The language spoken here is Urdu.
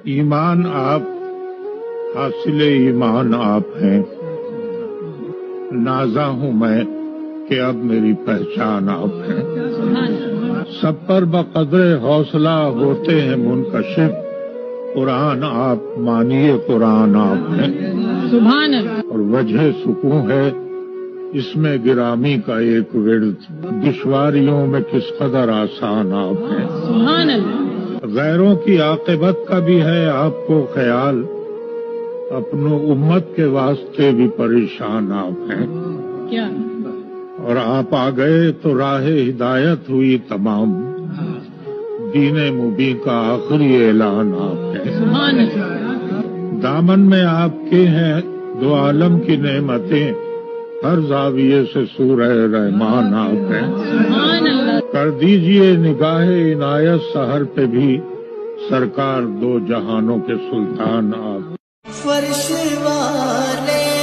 ایمان آپ، حاصل ایمان آپ ہیں، نازا ہوں میں کہ اب میری پہچان آپ ہیں۔ سب پر بقدر حوصلہ ہوتے ہیں منکشف، قرآن آپ مانیے قرآن آپ ہیں۔ سبحان اللہ۔ اور وجہ سکون ہے اس میں گرامی کا ایک ورد، دشواریوں میں کس قدر آسان آپ ہیں۔ سبحان اللہ۔ غیروں کی عاقبت کا بھی ہے آپ کو خیال، اپنوں امت کے واسطے بھی پریشان آپ ہیں۔ کیا اور آپ آ گئے تو راہ ہدایت ہوئی تمام، دین مبین کا آخری اعلان آپ ہے۔ سبحان اللہ۔ دامن میں آپ کے ہیں دو عالم کی نعمتیں، ہر زاویے سے سورہ رحمان آپ ہیں۔ سبحان اللہ۔ کر دیجئے نگاہ عنایت سحر پہ بھی، سرکار دو جہانوں کے سلطان آپ۔ فرش والے